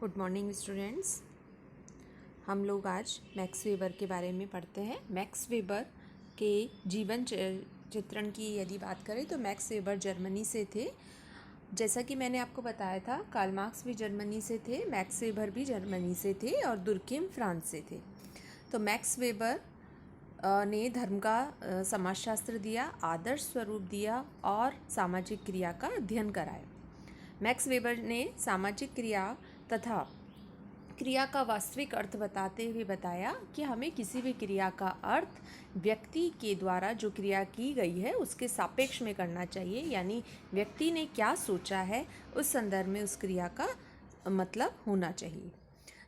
Good morning students. हम लोग आज मैक्स वेबर के बारे में पढ़ते हैं। मैक्स वेबर के जीवन चित्रण की यदि बात करें तो मैक्स वेबर जर्मनी से थे। जैसा कि मैंने आपको बताया था, कार्ल मार्क्स भी जर्मनी से थे, मैक्स वेबर भी जर्मनी से थे और दुर्किम फ्रांस से थे। तो मैक्स वेबर ने धर्म का समाजशास्त्र दिया, आदर्श स्वरूप दिया और सामाजिक क्रिया का अध्ययन कराया। मैक्स वेबर ने सामाजिक क्रिया तथा क्रिया का वास्तविक अर्थ बताते हुए बताया कि हमें किसी भी क्रिया का अर्थ व्यक्ति के द्वारा जो क्रिया की गई है उसके सापेक्ष में करना चाहिए, यानी व्यक्ति ने क्या सोचा है उस संदर्भ में उस क्रिया का मतलब होना चाहिए।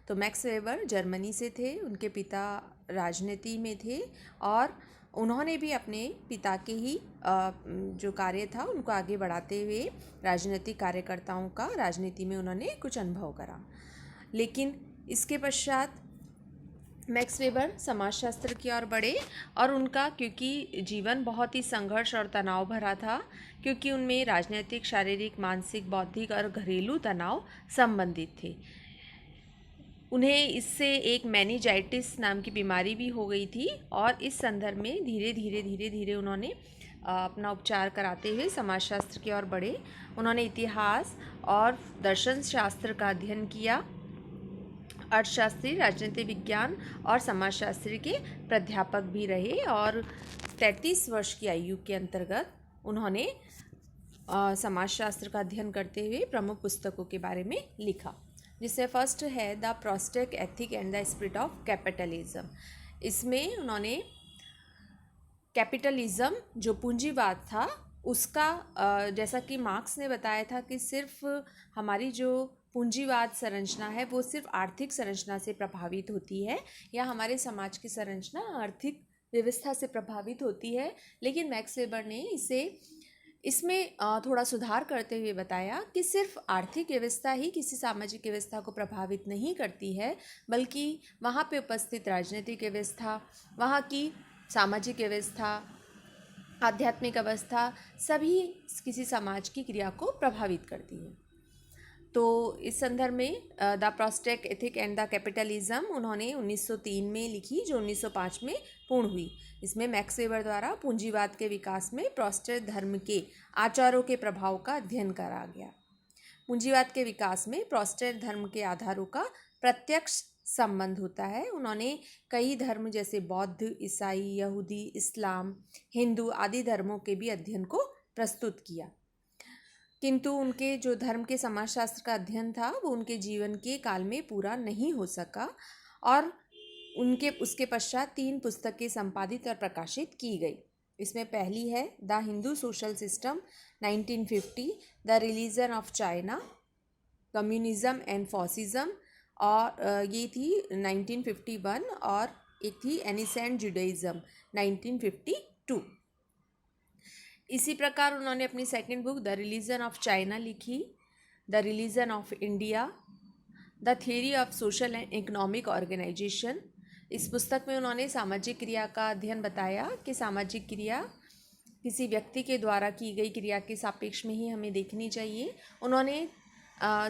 तो मैक्स वेबर जर्मनी से थे, उनके पिता राजनीति में थे और उन्होंने भी अपने पिता के ही जो कार्य था उनको आगे बढ़ाते हुए राजनीतिक कार्यकर्ताओं का राजनीति में उन्होंने कुछ अनुभव करा। लेकिन इसके पश्चात मैक्स वेबर समाजशास्त्र की ओर बढ़े और उनका क्योंकि जीवन बहुत ही संघर्ष और तनाव भरा था, क्योंकि उनमें राजनीतिक, शारीरिक, मानसिक, बौद्धिक और घरेलू तनाव संबंधित थे। उन्हें इससे एक मेनिंजाइटिस नाम की बीमारी भी हो गई थी और इस संदर्भ में धीरे धीरे उन्होंने अपना उपचार कराते हुए समाजशास्त्र की ओर बढ़े। उन्होंने इतिहास और दर्शन शास्त्र का अध्ययन किया। अर्थशास्त्री, राजनीति विज्ञान और समाजशास्त्र के प्राध्यापक भी रहे और 33 वर्ष की आयु के अंतर्गत उन्होंने समाजशास्त्र का अध्ययन करते हुए प्रमुख पुस्तकों के बारे में लिखा, जिससे फर्स्ट है the Protestant ethic and the spirit of capitalism. इसमें उन्होंने कैपिटलिज्म जो पूंजीवाद था उसका, जैसा कि मार्क्स ने बताया था कि सिर्फ हमारी जो पूंजीवाद संरचना है वो सिर्फ आर्थिक संरचना से प्रभावित होती है या हमारे समाज की संरचना आर्थिक व्यवस्था से प्रभावित होती है, लेकिन मैक्स वेबर ने इसमें थोड़ा सुधार करते हुए बताया कि सिर्फ आर्थिक व्यवस्था ही किसी सामाजिक व्यवस्था को प्रभावित नहीं करती है, बल्कि वहाँ पे उपस्थित राजनीतिक व्यवस्था, वहाँ की सामाजिक व्यवस्था, आध्यात्मिक अवस्था सभी किसी समाज की क्रिया को प्रभावित करती है। तो इस संदर्भ में the Protestant ethic and the capitalism उन्होंने 1903 में लिखी, जो 1905 में पूर्ण हुई। इसमें मैक्स वेबर द्वारा पूंजीवाद के विकास में प्रोटेस्टेंट धर्म के आचारों के प्रभाव का अध्ययन करा गया। पूंजीवाद के विकास में प्रोटेस्टेंट धर्म के आधारों का प्रत्यक्ष संबंध होता है। उन्होंने कई धर्म जैसे बौद्ध, ईसाई, यहूदी, इस्लाम, हिंदू आदि धर्मों के भी अध्ययन को प्रस्तुत किया, किंतु उनके जो धर्म के समाजशास्त्र का अध्ययन था वो उनके जीवन के काल में पूरा नहीं हो सका और उसके पश्चात 3 पुस्तकें संपादित और प्रकाशित की गई। इसमें पहली है the Hindu social system 1950, the religion of China, communism and fascism, और ये थी 1951, और एक थी एनिसेंट जुडाइज्म 1952। इसी प्रकार उन्होंने अपनी second book the religion of China लिखी, the religion of India, the theory of social and economic organisation. इस पुस्तक में उन्होंने सामाजिक क्रिया का अध्ययन बताया कि सामाजिक क्रिया किसी व्यक्ति के द्वारा की गई क्रिया के सापेक्ष में ही हमें देखनी चाहिए। उन्होंने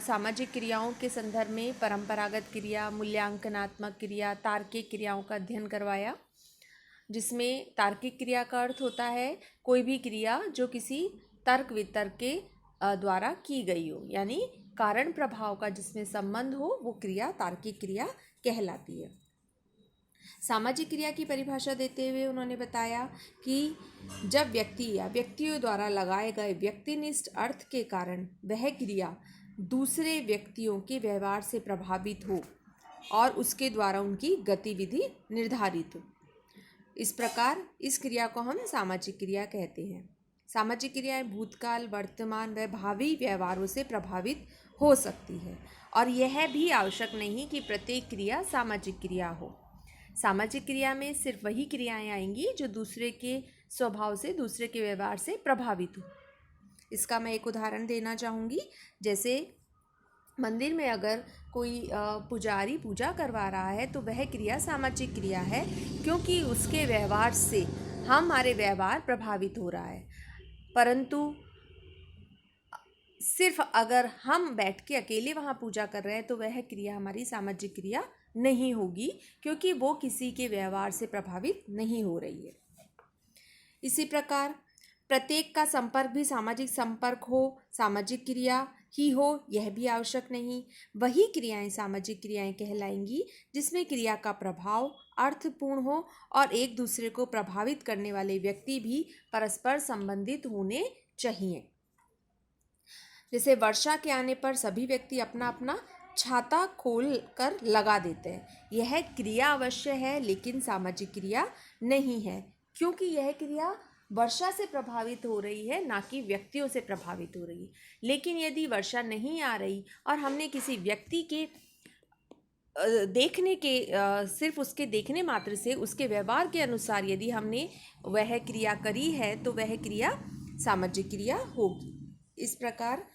सामाजिक क्रियाओं के संदर्भ में परंपरागत क्रिया, मूल्यांकनात्मक क्रिया, तार्किक क्रियाओं का अध्ययन करवाया, जिसमें तार्किक क्रिया का अर्थ होता है कोई भी क्रिया जो किसी तर्क वितर्क के द्वारा की गई हो, यानी कारण प्रभाव का जिसमें संबंध हो वो क्रिया तार्किक क्रिया कहलाती है। सामाजिक क्रिया की परिभाषा देते हुए उन्होंने बताया कि जब व्यक्ति या व्यक्तियों द्वारा लगाए गए व्यक्तिनिष्ठ अर्थ के कारण वह क्रिया दूसरे व्यक्तियों के व्यवहार से प्रभावित हो और उसके द्वारा उनकी गतिविधि निर्धारित हो, इस प्रकार इस क्रिया को हम सामाजिक क्रिया कहते हैं। सामाजिक क्रियाएं भूतकाल, वर्तमान व भावी व्यवहारों से प्रभावित हो सकती है और यह भी आवश्यक नहीं कि प्रत्येक क्रिया सामाजिक क्रिया हो। सामाजिक क्रिया में सिर्फ वही क्रियाएं आएंगी जो दूसरे के स्वभाव से, दूसरे के व्यवहार से प्रभावित हो। इसका मैं एक उदाहरण देना चाहूँगी। जैसे मंदिर में अगर कोई पुजारी पूजा करवा रहा है तो वह क्रिया सामाजिक क्रिया है, क्योंकि उसके व्यवहार से हमारे व्यवहार प्रभावित हो रहा है। परंतु सिर्फ अगर हम बैठ के अकेले वहाँ पूजा कर रहे हैं तो वह क्रिया हमारी सामाजिक क्रिया नहीं होगी, क्योंकि वो किसी के व्यवहार से प्रभावित नहीं हो रही है। इसी प्रकार प्रत्येक का संपर्क भी सामाजिक संपर्क हो, सामाजिक क्रिया ही हो, यह भी आवश्यक नहीं। वही क्रियाएं सामाजिक क्रियाएं कहलाएंगी जिसमें क्रिया का प्रभाव अर्थपूर्ण हो और एक दूसरे को प्रभावित करने वाले व्यक्ति भी परस्पर संबंधित होने चाहिए। जैसे वर्षा के आने पर सभी व्यक्ति अपना अपना छाता खोल कर लगा देते हैं, यह क्रिया अवश्य है लेकिन सामाजिक क्रिया नहीं है, क्योंकि यह क्रिया वर्षा से प्रभावित हो रही है, ना कि व्यक्तियों से प्रभावित हो रही है। लेकिन यदि वर्षा नहीं आ रही और हमने किसी व्यक्ति के देखने के सिर्फ उसके देखने मात्र से उसके व्यवहार के अनुसार यदि हमने वह क्रिया करी है तो वह क्रिया सामाजिक क्रिया होगी। इस प्रकार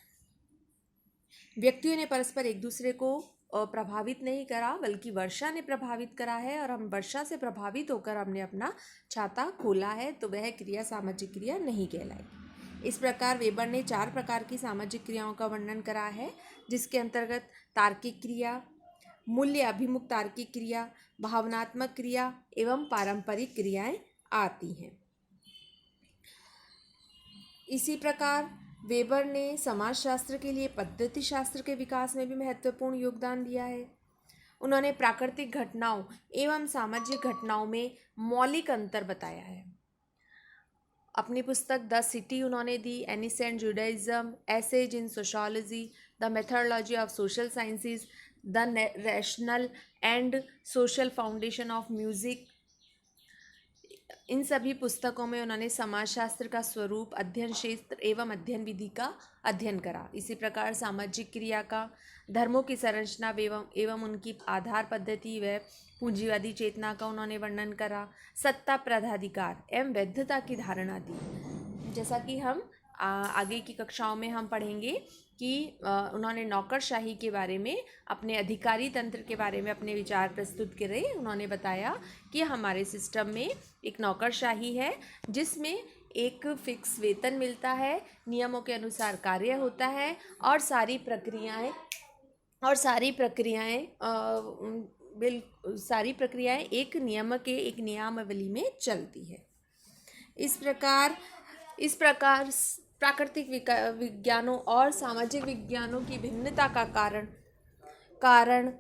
व्यक्तियों ने परस्पर एक दूसरे को प्रभावित नहीं करा, बल्कि वर्षा ने प्रभावित करा है, और हम वर्षा से प्रभावित होकर हमने अपना छाता खोला है, तो वह क्रिया सामाजिक क्रिया नहीं कहलाएगी। इस प्रकार वेबर ने 4 प्रकार की सामाजिक क्रियाओं का वर्णन करा है, जिसके अंतर्गत तार्किक क्रिया, मूल्य अभिमुख तार्किक क्रिया, भावनात्मक क्रिया एवं पारंपरिक क्रियाएं आती हैं। इसी प्रकार वेबर ने समाजशास्त्र के लिए पद्धति शास्त्र के विकास में भी महत्वपूर्ण योगदान दिया है। उन्होंने प्राकृतिक घटनाओं एवं सामाजिक घटनाओं में मौलिक अंतर बताया है। अपनी पुस्तक द सिटी उन्होंने दी, ancient Judaism, essays in sociology, the methodology of social sciences, the rational and social foundation of music, इन सभी पुस्तकों में उन्होंने समाजशास्त्र का स्वरूप, अध्ययन क्षेत्र एवं अध्ययन विधि का अध्ययन करा। इसी प्रकार सामाजिक क्रिया का, धर्मों की संरचना एवं उनकी आधार पद्धति व पूंजीवादी चेतना का उन्होंने वर्णन करा। सत्ता, प्रधाधिकार एवं वैधता की धारणा दी। जैसा कि हम आगे की कक्षाओं में हम पढ़ेंगे कि उन्होंने नौकरशाही के बारे में, अपने अधिकारी तंत्र के बारे में अपने विचार प्रस्तुत करे। उन्होंने बताया कि हमारे सिस्टम में एक नौकरशाही है जिसमें एक फिक्स वेतन मिलता है, नियमों के अनुसार कार्य होता है और सारी प्रक्रियाएं एक नियमावली में चलती है। इस प्रकार प्राकृतिक विज्ञानों और सामाजिक विज्ञानों की भिन्नता का कारण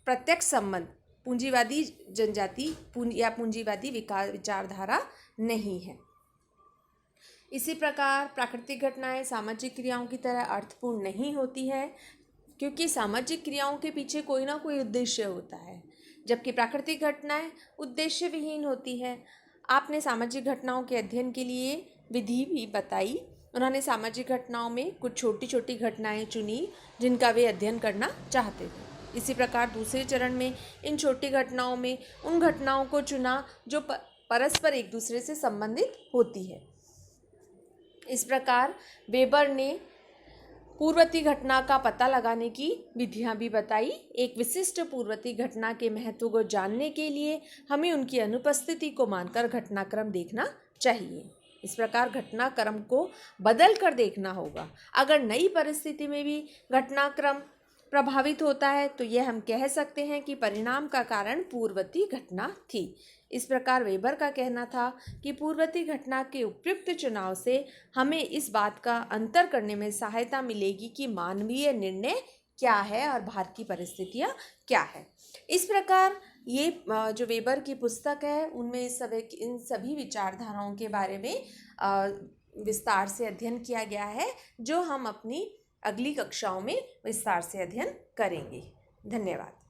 प्रत्यक्ष संबंध पूंजीवादी जनजाति या पूंजीवादी विचारधारा नहीं है। इसी प्रकार प्राकृतिक घटनाएं सामाजिक क्रियाओं की तरह अर्थपूर्ण नहीं होती है, क्योंकि सामाजिक क्रियाओं के पीछे कोई ना कोई उद्देश्य होता है, जबकि प्राकृतिक घटनाएं उद्देश्य विहीन होती है। आपने सामाजिक घटनाओं के अध्ययन के लिए विधि भी बताई। उन्होंने सामाजिक घटनाओं में कुछ छोटी छोटी घटनाएं चुनी जिनका वे अध्ययन करना चाहते थे। इसी प्रकार दूसरे चरण में इन छोटी घटनाओं में उन घटनाओं को चुना जो परस्पर एक दूसरे से संबंधित होती है। इस प्रकार वेबर ने पूर्ववर्ती घटना का पता लगाने की विधियां भी बताई। एक विशिष्ट पूर्ववर्ती घटना के महत्व को जानने के लिए हमें उनकी अनुपस्थिति को मानकर घटनाक्रम देखना चाहिए। इस प्रकार घटनाक्रम को बदल कर देखना होगा। अगर नई परिस्थिति में भी घटनाक्रम प्रभावित होता है तो यह हम कह सकते हैं कि परिणाम का कारण पूर्ववर्ती घटना थी। इस प्रकार वेबर का कहना था कि पूर्ववर्ती घटना के उपयुक्त चुनाव से हमें इस बात का अंतर करने में सहायता मिलेगी कि मानवीय निर्णय क्या है और बाहर की परिस्थितियाँ क्या है। इस प्रकार ये जो वेबर की पुस्तक है उनमें इन सभी विचारधाराओं के बारे में विस्तार से अध्ययन किया गया है, जो हम अपनी अगली कक्षाओं में विस्तार से अध्ययन करेंगे। धन्यवाद।